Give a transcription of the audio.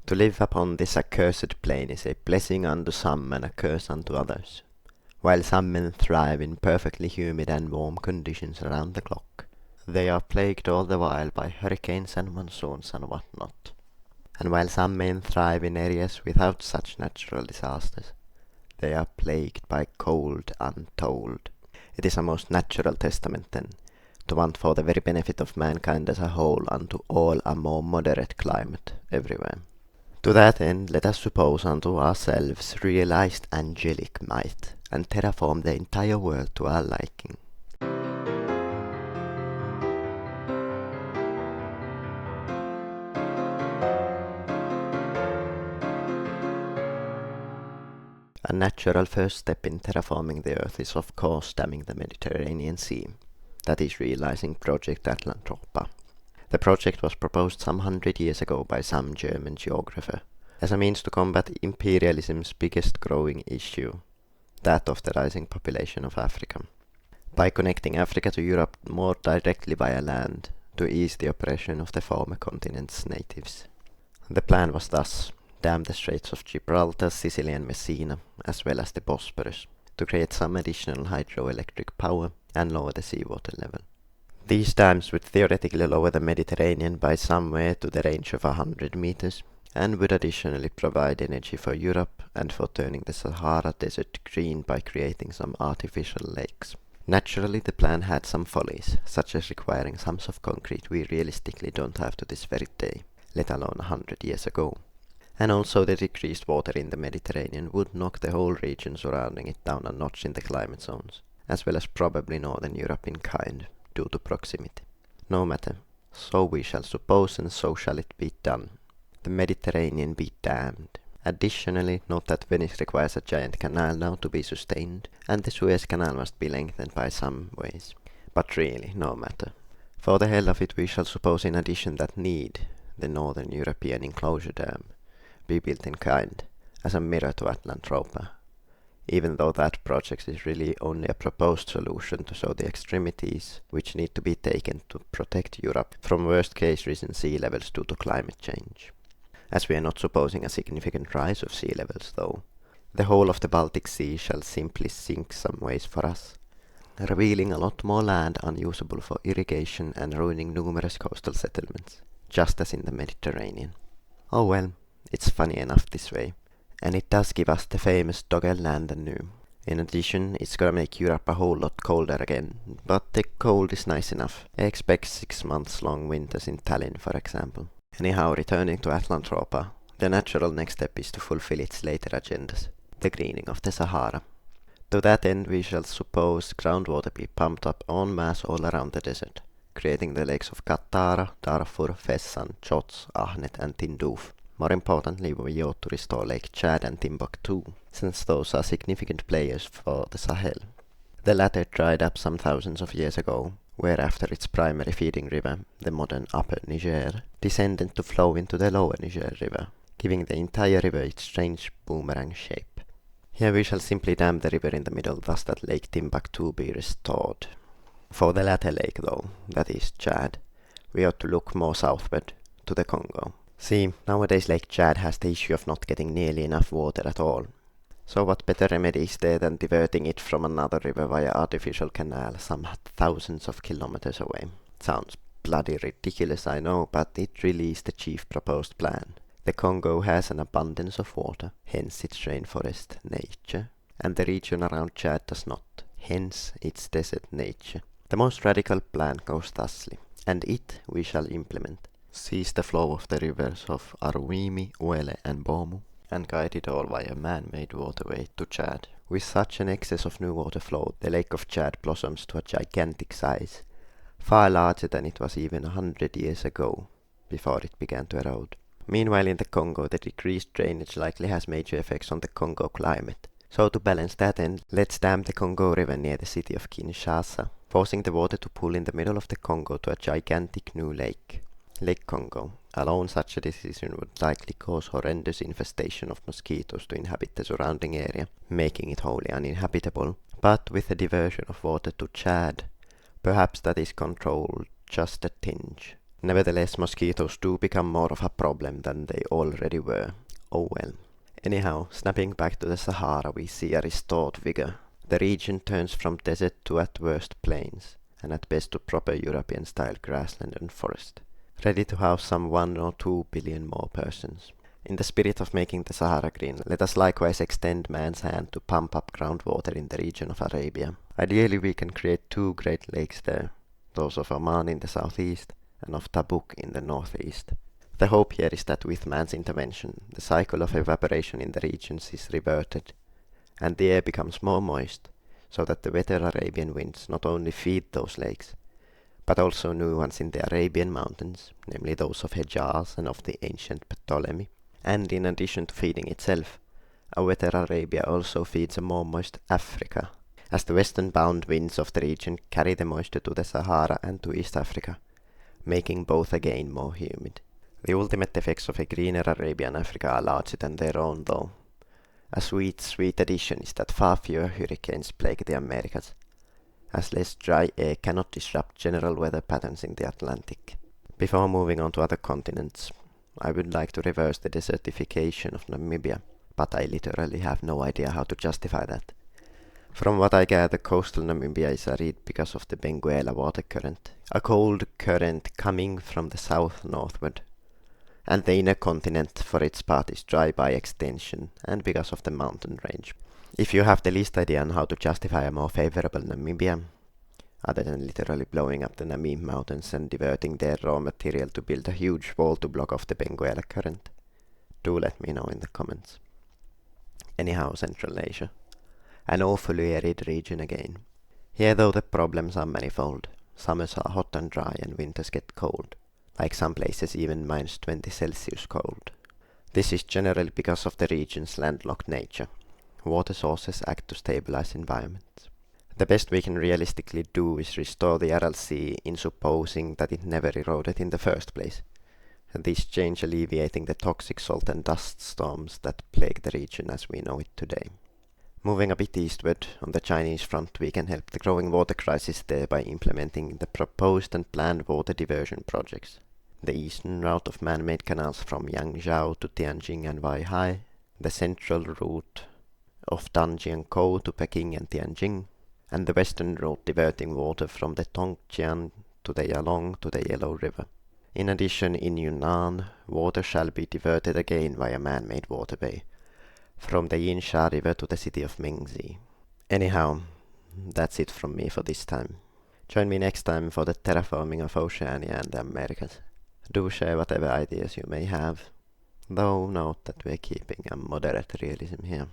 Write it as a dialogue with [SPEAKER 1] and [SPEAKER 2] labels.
[SPEAKER 1] To live upon this accursed plain is a blessing unto some and a curse unto others. While some men thrive in perfectly humid and warm conditions around the clock, they are plagued all the while by hurricanes and monsoons and what not. And while some men thrive in areas without such natural disasters, they are plagued by cold untold. It is a most natural testament then, to want for the very benefit of mankind as a whole unto all a more moderate climate everywhere. To that end let us suppose unto ourselves realized angelic might, and terraform the entire world to our liking. A natural first step in terraforming the earth is of course damming the Mediterranean Sea. That is realizing Project Atlantropa. The project was proposed some 100 years ago by some German geographer, as a means to combat imperialism's biggest growing issue, that of the rising population of Africa, by connecting Africa to Europe more directly via land, to ease the oppression of the former continent's natives. The plan was thus: dam the Straits of Gibraltar, Sicily and Messina, as well as the Bosporus, to create some additional hydroelectric power and lower the seawater level. These dams would theoretically lower the Mediterranean by somewhere to the range of 100 meters, and would additionally provide energy for Europe and for turning the Sahara Desert green by creating some artificial lakes. Naturally, the plan had some follies, such as requiring sums of concrete we realistically don't have to this very day, let alone 100 years ago. And also the decreased water in the Mediterranean would knock the whole region surrounding it down a notch in the climate zones, as well as probably Northern Europe in kind, due to proximity. No matter, so we shall suppose, and so shall it be done. The Mediterranean be damned. Additionally, note that Venice requires a giant canal now to be sustained, and the Suez Canal must be lengthened by some ways. But really, no matter. For the hell of it, we shall suppose in addition that need, the Northern European enclosure dam, be built in kind, as a mirror to Atlantropa, even though that project is really only a proposed solution to show the extremities which need to be taken to protect Europe from worst case risen sea levels due to climate change. As we are not supposing a significant rise of sea levels though, the whole of the Baltic Sea shall simply sink some ways for us, revealing a lot more land unusable for irrigation and ruining numerous coastal settlements, just as in the Mediterranean. Oh well, it's funny enough this way. And it does give us the famous Dogger land anew. In addition, it's gonna make Europe a whole lot colder again, but the cold is nice enough. I expect 6 months long winters in Tallinn, for example. Anyhow, returning to Atlantropa, the natural next step is to fulfill its later agendas, the greening of the Sahara. To that end we shall suppose groundwater be pumped up en masse all around the desert, creating the lakes of Qattara, Darfur, Fessan, Chots, Ahnet and Tindouf. More importantly, we ought to restore Lake Chad and Timbuktu, since those are significant players for the Sahel. The latter dried up some thousands of years ago, whereafter its primary feeding river, the modern Upper Niger, descended to flow into the Lower Niger River, giving the entire river its strange boomerang shape. Here we shall simply dam the river in the middle, thus that Lake Timbuktu be restored. For the latter lake though, that is Chad, we ought to look more southward, to the Congo. See, nowadays Lake Chad has the issue of not getting nearly enough water at all. So what better remedy is there than diverting it from another river via artificial canal some thousands of kilometers away? Sounds bloody ridiculous, I know, but it really is the chief proposed plan. The Congo has an abundance of water, hence its rainforest nature, and the region around Chad does not, hence its desert nature. The most radical plan goes thusly, and it we shall implement. Seize the flow of the rivers of Aruwimi, Uele and Bomu, and guide it all via man-made waterway to Chad. With such an excess of new water flow, the Lake of Chad blossoms to a gigantic size, far larger than it was even 100 years ago, before it began to erode. Meanwhile in the Congo, the decreased drainage likely has major effects on the Congo climate. So to balance that end, let's dam the Congo River near the city of Kinshasa, forcing the water to pool in the middle of the Congo to a gigantic new lake. Lake Congo. Alone such a decision would likely cause horrendous infestation of mosquitoes to inhabit the surrounding area, making it wholly uninhabitable. But with a diversion of water to Chad, perhaps that is controlled just a tinge, Nevertheless, mosquitoes do become more of a problem than they already were. Oh well. Anyhow, snapping back to the Sahara, we see a restored vigor. The region turns from desert to at worst plains, and at best to proper European-style grassland and forest, ready to house some 1 or 2 billion more persons. In the spirit of making the Sahara green, let us likewise extend man's hand to pump up groundwater in the region of Arabia. Ideally we can create 2 great lakes there, those of Oman in the southeast and of Tabuk in the northeast. The hope here is that with man's intervention, the cycle of evaporation in the regions is reverted, and the air becomes more moist, so that the wetter Arabian winds not only feed those lakes, but also new ones in the Arabian mountains, namely those of Hejaz and of the ancient Ptolemy. And in addition to feeding itself, a wetter Arabia also feeds a more moist Africa, as the western bound winds of the region carry the moisture to the Sahara and to East Africa, making both again more humid. The ultimate effects of a greener Arabia and Africa are larger than their own though. A sweet, sweet addition is that far fewer hurricanes plague the Americas, as less dry air cannot disrupt general weather patterns in the Atlantic. Before moving on to other continents, I would like to reverse the desertification of Namibia, but I literally have no idea how to justify that. From what I gather, coastal Namibia is arid because of the Benguela water current, a cold current coming from the south northward, and the inner continent for its part is dry by extension and because of the mountain range. If you have the least idea on how to justify a more favorable Namibia, other than literally blowing up the Namib mountains and diverting their raw material to build a huge wall to block off the Benguela current, do let me know in the comments. Anyhow, Central Asia, an awfully arid region again. Here though the problems are manifold. Summers are hot and dry and winters get cold, like some places even -20 Celsius cold. This is generally because of the region's landlocked nature. Water sources act to stabilize environments. The best we can realistically do is restore the Aral Sea in supposing that it never eroded in the first place, and this change alleviating the toxic salt and dust storms that plague the region as we know it today. Moving a bit eastward, on the Chinese front, we can help the growing water crisis there by implementing the proposed and planned water diversion projects. The eastern route of man-made canals from Yangzhou to Tianjin and Weihai, the central route of Danjiangkou to Peking and Tianjin, and the western route diverting water from the Tongjiang to the Yalong to the Yellow River. In addition, in Yunnan, water shall be diverted again via man-made waterway, from the Yinsha River to the city of Mengzi. Anyhow, that's it from me for this time. Join me next time for the terraforming of Oceania and the Americas. Do share whatever ideas you may have, though note that we're keeping a moderate realism here.